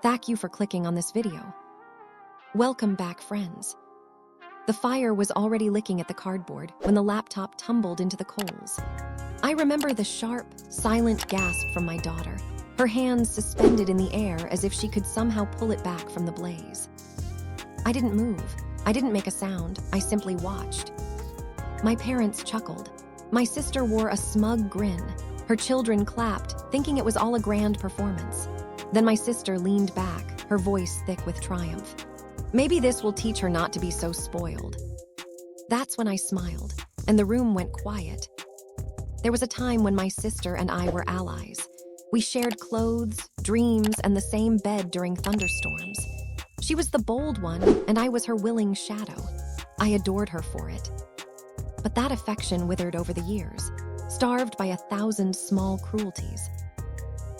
Thank you for clicking on this video. Welcome back, friends. The fire was already licking at the cardboard when the laptop tumbled into the coals. I remember the sharp, silent gasp from my daughter, her hands suspended in the air as if she could somehow pull it back from the blaze. I didn't move. I didn't make a sound. I simply watched. My parents chuckled. My sister wore a smug grin. Her children clapped, thinking it was all a grand performance. Then my sister leaned back, her voice thick with triumph. Maybe this will teach her not to be so spoiled. That's when I smiled, and the room went quiet. There was a time when my sister and I were allies. We shared clothes, dreams, and the same bed during thunderstorms. She was the bold one, and I was her willing shadow. I adored her for it. But that affection withered over the years, starved by 1,000 small cruelties.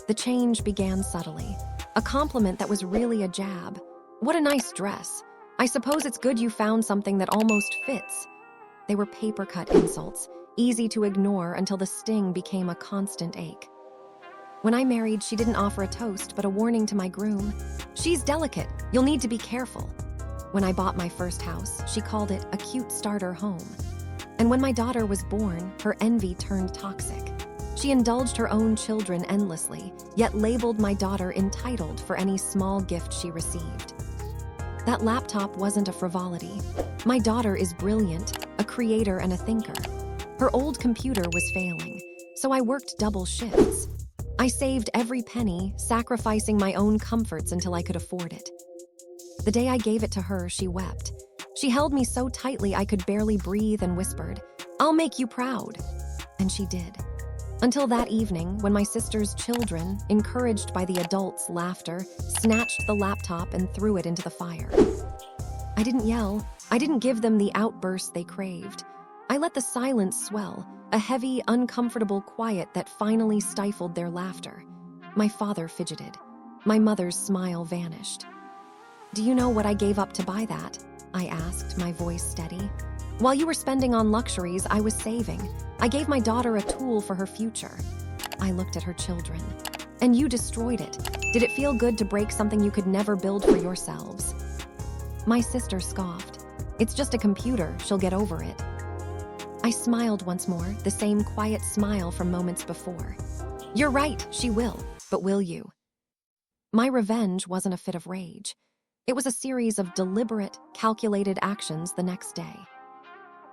The change began subtly, a compliment that was really a jab. What a nice dress. I suppose it's good you found something that almost fits. They were paper-cut insults, easy to ignore until the sting became a constant ache. When I married, she didn't offer a toast, but a warning to my groom. She's delicate. You'll need to be careful. When I bought my first house, she called it a cute starter home. And when my daughter was born, her envy turned toxic. She indulged her own children endlessly, yet labeled my daughter entitled for any small gift she received. That laptop wasn't a frivolity. My daughter is brilliant, a creator and a thinker. Her old computer was failing, so I worked double shifts. I saved every penny, sacrificing my own comforts until I could afford it. The day I gave it to her, she wept. She held me so tightly I could barely breathe and whispered, "I'll make you proud." And she did. Until that evening, when my sister's children, encouraged by the adults' laughter, snatched the laptop and threw it into the fire. I didn't yell. I didn't give them the outburst they craved. I let the silence swell, a heavy, uncomfortable quiet that finally stifled their laughter. My father fidgeted. My mother's smile vanished. "Do you know what I gave up to buy that?" I asked, my voice steady. "While you were spending on luxuries, I was saving. I gave my daughter a tool for her future." I looked at her children. "And you destroyed it. Did it feel good to break something you could never build for yourselves?" My sister scoffed. "It's just a computer. She'll get over it." I smiled once more, the same quiet smile from moments before. "You're right, she will. But will you?" My revenge wasn't a fit of rage. It was a series of deliberate, calculated actions the next day.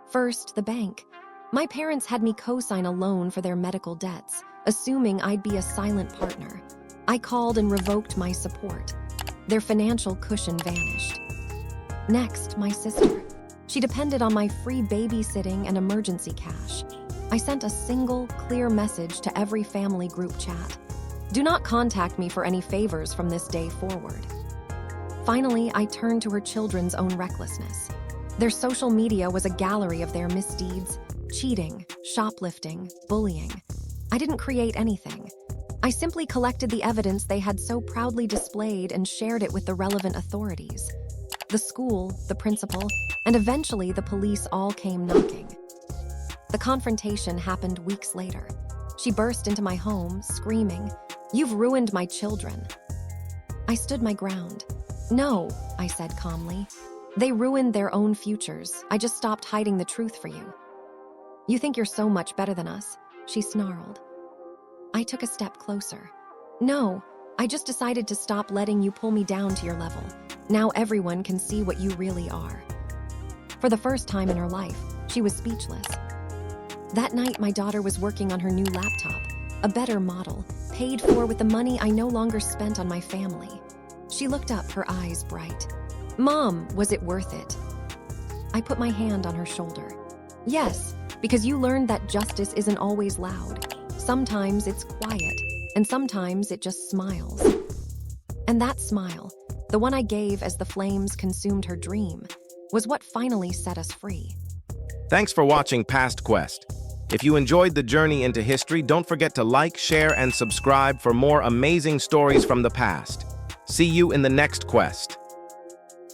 First, the bank. My parents had me co-sign a loan for their medical debts, assuming I'd be a silent partner. I called and revoked my support. Their financial cushion vanished. Next, my sister. She depended on my free babysitting and emergency cash. I sent a single, clear message to every family group chat. "Do not contact me for any favors from this day forward." Finally, I turned to her children's own recklessness. Their social media was a gallery of their misdeeds, cheating, shoplifting, bullying. I didn't create anything. I simply collected the evidence they had so proudly displayed and shared it with the relevant authorities. The school, the principal, and eventually the police all came knocking. The confrontation happened weeks later. She burst into my home, screaming, "You've ruined my children." I stood my ground. "No," I said calmly. "They ruined their own futures. I just stopped hiding the truth for you." "You think you're so much better than us," she snarled. I took a step closer. "No, I just decided to stop letting you pull me down to your level. Now everyone can see what you really are." For the first time in her life, she was speechless. That night, my daughter was working on her new laptop, a better model, paid for with the money I no longer spent on my family. She looked up, her eyes bright. "Mom, was it worth it?" I put my hand on her shoulder. "Yes, because you learned that justice isn't always loud. Sometimes it's quiet, and sometimes it just smiles." And that smile, the one I gave as the flames consumed her dream, was what finally set us free. Thanks for watching PastQuest. If you enjoyed the journey into history, don't forget to like, share, and subscribe for more amazing stories from the past. See you in the next quest.